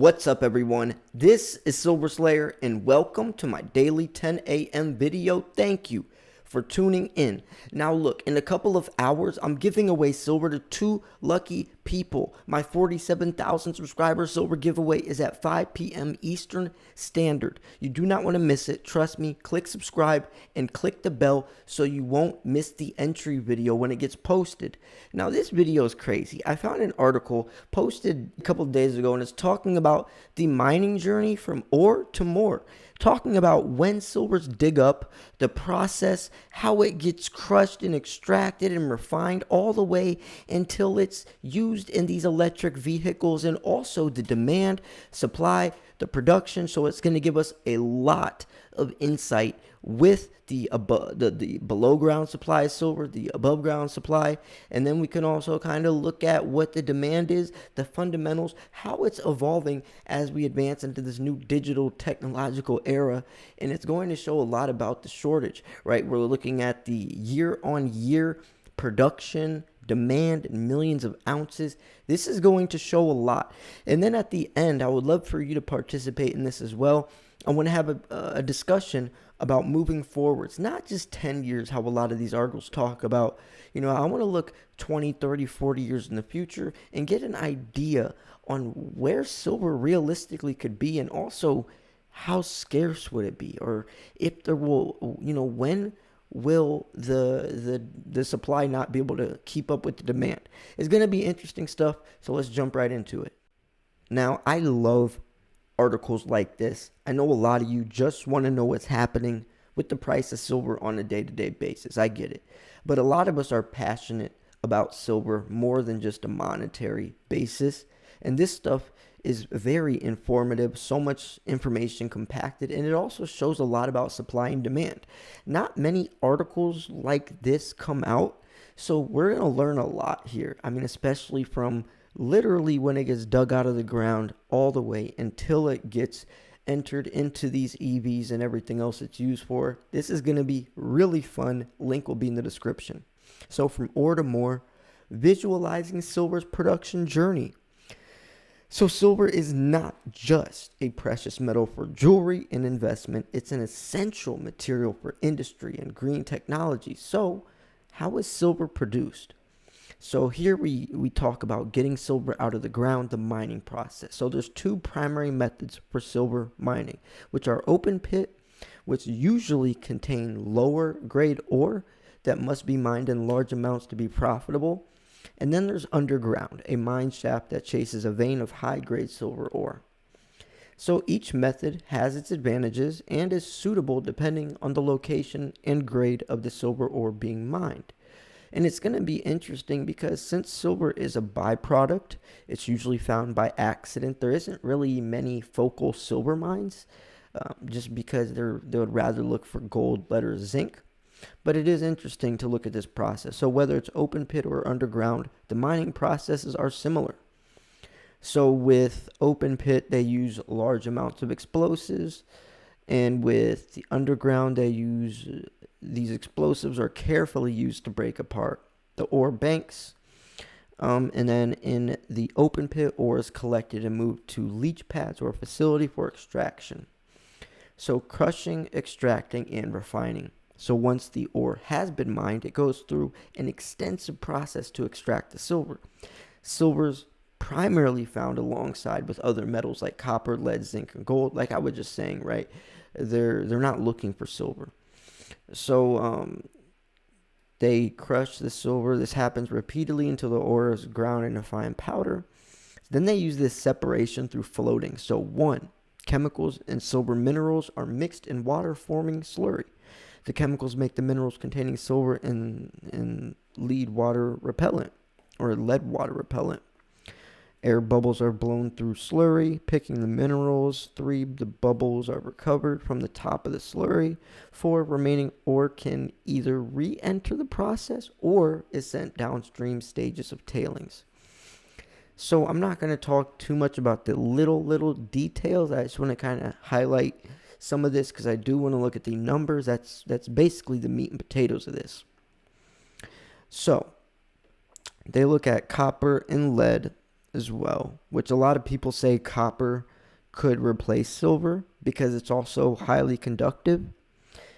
What's up, everyone? This is Silver Slayer, and welcome to my daily 10 a.m. video. Thank you for tuning in. Now look, in a couple of hours, I'm giving away silver to 2 lucky people. My 47,000 subscriber silver giveaway is at 5 p.m. Eastern Standard. You do not want to miss it. Trust me, click subscribe and click the bell so you won't miss the entry video when it gets posted. Now this video is crazy. I found an article posted a couple of days ago, and it's talking about the mining journey from ore to more. Talking about when silver's dig up, the process, how it gets crushed and extracted and refined all the way until it's used in these electric vehicles, and also the demand, supply, the production. So it's going to give us a lot of insight with the below ground supply of silver, the above ground supply, and then we can also kind of look at what the demand is, the fundamentals, how it's evolving as we advance into this new digital technological era. And it's going to show a lot about the shortage, right? We're looking at the year on year production, demand in millions of ounces. This is going to show a lot. And then at the end, I would love for you to participate in this as well. I want to have a discussion about moving forwards, not just 10 years, how a lot of these articles talk about. I want to look 20, 30, 40 years in the future and get an idea on where silver realistically could be, and also how scarce would it be, or if there will, when will the supply not be able to keep up with the demand. It's going to be interesting stuff, so let's jump right into it. Now, I love articles like this. I know a lot of you just want to know what's happening with the price of silver on a day-to-day basis. I get it. But a lot of us are passionate about silver more than just a monetary basis. And this stuff is very informative, so much information compacted, and it also shows a lot about supply and demand. Not many articles like this come out, so we're going to learn a lot here. I mean, especially from literally when it gets dug out of the ground all the way until it gets entered into these EVs and everything else it's used for. This is going to be really fun. Link will be in the description. So from ore to more, visualizing silver's production journey. So silver is not just a precious metal for jewelry and investment. It's an essential material for industry and green technology. So how is silver produced? So here we talk about getting silver out of the ground, the mining process. So there's 2 primary methods for silver mining, which are open pit, which usually contain lower grade ore that must be mined in large amounts to be profitable. And then there's underground, a mine shaft that chases a vein of high-grade silver ore. So each method has its advantages and is suitable depending on the location and grade of the silver ore being mined. And it's going to be interesting because since silver is a byproduct, it's usually found by accident. There isn't really many focal silver mines, just because they would rather look for gold, lead, or zinc. But it is interesting to look at this process. So whether it's open pit or underground, the mining processes are similar. So with open pit, they use large amounts of explosives. And with the underground, these explosives are carefully used to break apart the ore banks. And then in the open pit, ore is collected and moved to leach pads or a facility for extraction. So crushing, extracting, and refining. So once the ore has been mined, it goes through an extensive process to extract the silver. Silver's primarily found alongside with other metals like copper, lead, zinc, and gold. Like I was just saying, right? They're not looking for silver. So they crush the silver. This happens repeatedly until the ore is ground into fine powder. Then they use this separation through floating. So 1, chemicals and silver minerals are mixed in water, forming slurry. The chemicals make the minerals containing silver and lead water repellent, or lead water repellent. Air bubbles are blown through slurry, picking the minerals. 3, the bubbles are recovered from the top of the slurry. 4, remaining ore can either re-enter the process or is sent downstream stages of tailings. So I'm not going to talk too much about the little details. I just want to kind of highlight some of this because I do want to look at the numbers. That's basically the meat and potatoes of this. So they look at copper and lead as well, which a lot of people say copper could replace silver because it's also highly conductive.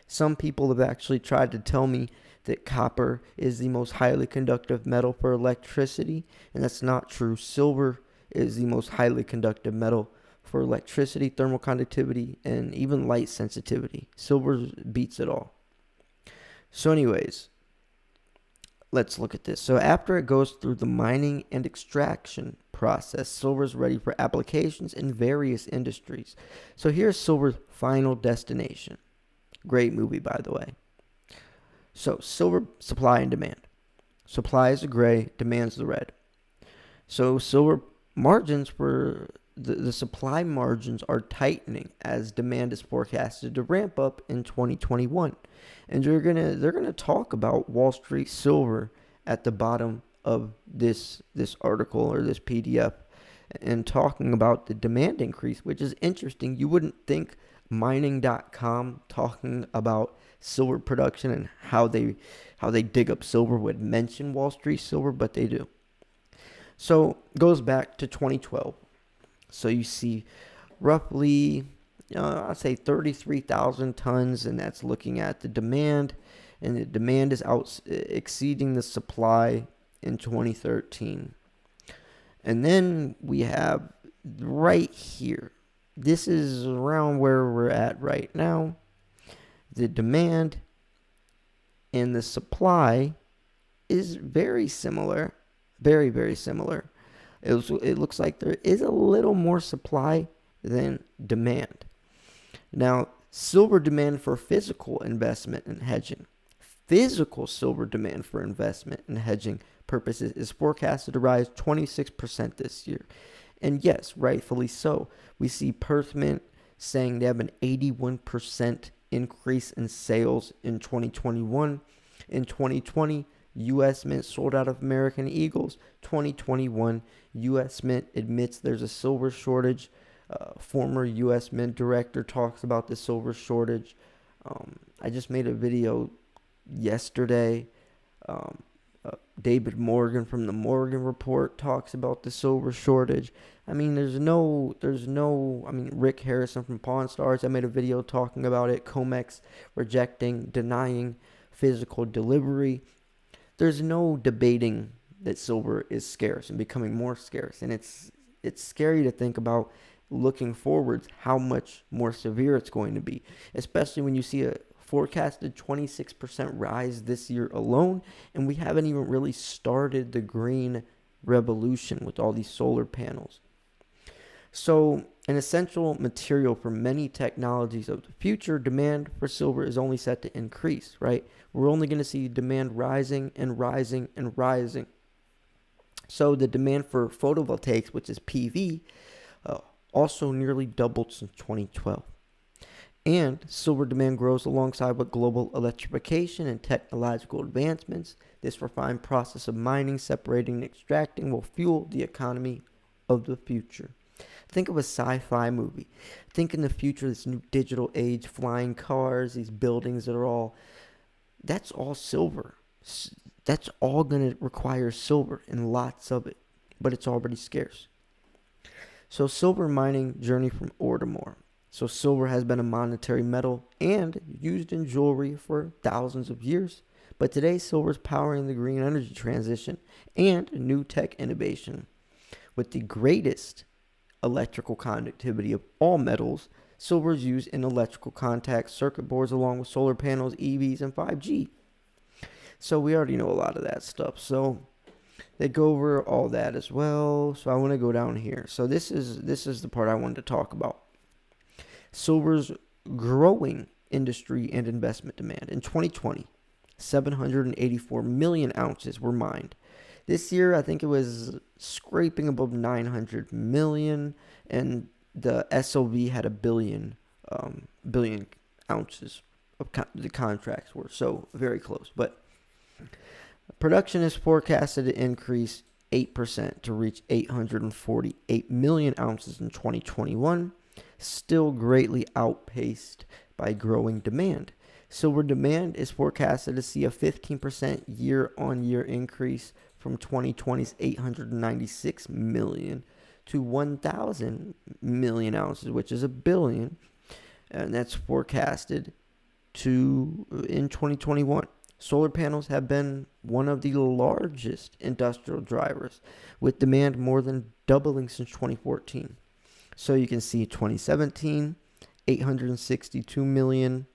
Some people have actually tried to tell me that copper is the most highly conductive metal for electricity, and that's not true. Silver is the most highly conductive metal for electricity, thermal conductivity, and even light sensitivity. Silver beats it all. So anyways, let's look at this. So after it goes through the mining and extraction process, silver is ready for applications in various industries. So here's silver's final destination. Great movie, by the way. So silver supply and demand. Supply is the gray, demand's the red. So silver margins for the supply margins are tightening as demand is forecasted to ramp up in 2021. And they're gonna talk about Wall Street silver at the bottom of this article or this PDF, and talking about the demand increase, which is interesting. You wouldn't think mining.com talking about silver production and how they dig up silver would mention Wall Street silver, but they do. So it goes back to 2012. So you see roughly, I'd say 33,000 tons, and that's looking at the demand, and the demand is exceeding the supply in 2013. And then we have right here, this is around where we're at right now. The demand and the supply is very similar, very, very similar. It looks like there is a little more supply than demand. Now, silver demand for physical investment and hedging. Physical silver demand for investment and hedging purposes is forecasted to rise 26% this year. And yes, rightfully so. We see Perth Mint saying they have an 81% increase in sales in 2021. In 2020, U.S. Mint sold out of American Eagles. 2021, U.S. Mint admits there's a silver shortage. Former U.S. Mint director talks about the silver shortage. I just made a video yesterday. David Morgan from the Morgan Report talks about the silver shortage. I mean, Rick Harrison from Pawn Stars, I made a video talking about it. COMEX denying physical delivery. There's no debating that silver is scarce and becoming more scarce. And it's scary to think about looking forwards how much more severe it's going to be, especially when you see a forecasted 26% rise this year alone, and we haven't even really started the green revolution with all these solar panels. So, an essential material for many technologies of the future, demand for silver is only set to increase, right? We're only going to see demand rising and rising and rising. So, the demand for photovoltaics, which is PV, also nearly doubled since 2012. And silver demand grows alongside with global electrification and technological advancements. This refined process of mining, separating, and extracting will fuel the economy of the future. Think of a sci-fi movie. Think in the future, this new digital age, flying cars, these buildings that's all silver. That's all going to require silver and lots of it, but it's already scarce. So silver mining journey from ore to more. So silver has been a monetary metal and used in jewelry for thousands of years. But today, silver is powering the green energy transition and new tech innovation. With the greatest electrical conductivity of all metals, silver is used in electrical contact circuit boards along with solar panels, EVs, and 5G. So we already know a lot of that stuff. So they go over all that as well. So I want to go down here. So this is the part I wanted to talk about. Silver's growing industry and investment demand. In 2020, 784 million ounces were mined. This year, I think it was scraping above 900 million, and the SOV had a billion ounces of the contracts were, so very close. But production is forecasted to increase 8% to reach 848 million ounces in 2021. Still greatly outpaced by growing demand. Silver demand is forecasted to see a 15% year-on-year increase from 2020's 896 million to 1,000 million ounces, which is a billion, and that's forecasted to in 2021. Solar panels have been one of the largest industrial drivers, with demand more than doubling since 2014. So you can see 2017, 862 million.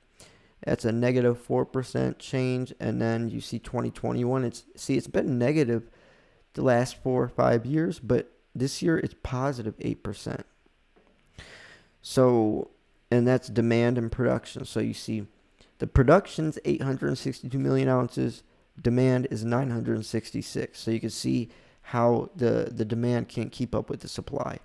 That's a negative 4% change. And then you see 2021. It's been negative the last 4 or 5 years, but this year it's positive 8%. So, and that's demand and production. So you see the production's 862 million ounces. Demand is 966. So you can see how the demand can't keep up with the supply.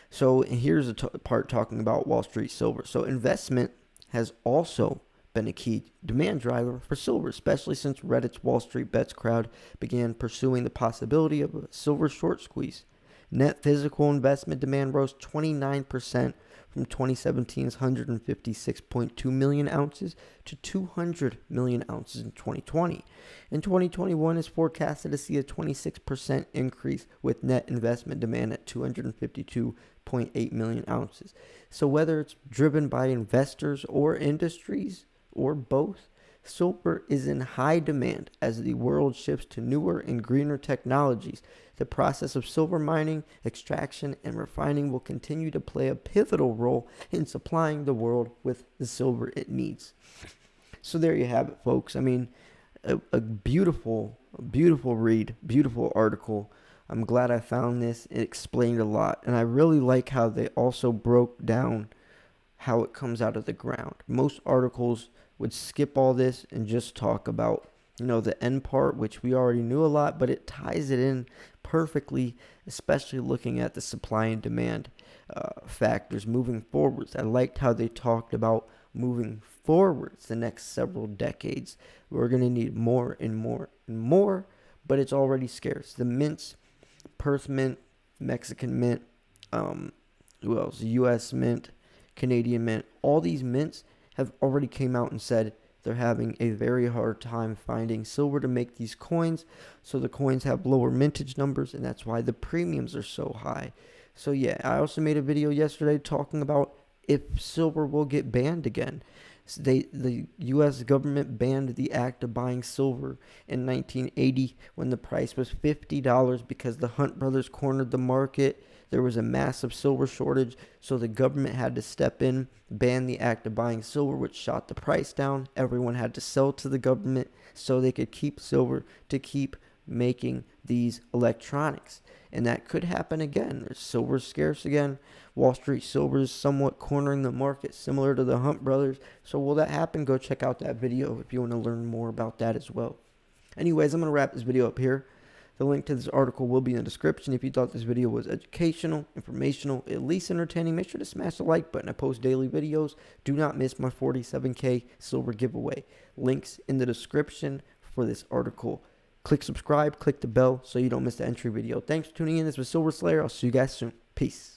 So here's a part talking about Wall Street silver. So investment has also been a key demand driver for silver, especially since Reddit's Wall Street Bets crowd began pursuing the possibility of a silver short squeeze. Net physical investment demand rose 29% from 2017's 156.2 million ounces to 200 million ounces in 2020. In 2021 is forecasted to see a 26% increase, with net investment demand at 252.8 million ounces. So whether it's driven by investors or industries or both, silver is in high demand as the world shifts to newer and greener technologies. The process of silver mining, extraction, and refining will continue to play a pivotal role in supplying the world with the silver it needs. So there you have it, folks. I mean, a beautiful read, beautiful article. I'm glad I found this. It explained a lot, and I really like how they also broke down how it comes out of the ground. Most articles would skip all this and just talk about, the end part, which we already knew a lot, but it ties it in perfectly, especially looking at the supply and demand factors moving forwards. I liked how they talked about moving forwards the next several decades. We're going to need more and more and more, but it's already scarce. The mints, Perth mint, Mexican mint, who else? U.S. mint, Canadian mint. All these mints have already came out and said they're having a very hard time finding silver to make these coins. So the coins have lower mintage numbers, and that's why the premiums are so high. So yeah, I also made a video yesterday talking about if silver will get banned again. So the U.S. government banned the act of buying silver in 1980 when the price was $50 because the Hunt brothers cornered the market. There was a massive silver shortage, so the government had to step in, ban the act of buying silver, which shot the price down. Everyone had to sell to the government so they could keep silver to keep making these electronics. And that could happen again. Silver's scarce again. Wall Street silver is somewhat cornering the market, similar to the Hunt brothers. So will that happen? Go check out that video if you want to learn more about that as well. Anyways, I'm going to wrap this video up here. The link to this article will be in the description. If you thought this video was educational, informational, at least entertaining, make sure to smash the like button. I post daily videos. Do not miss my 47K silver giveaway. Links in the description for this article. Click subscribe, click the bell so you don't miss the entry video. Thanks for tuning in. This was Silver Slayer. I'll see you guys soon. Peace.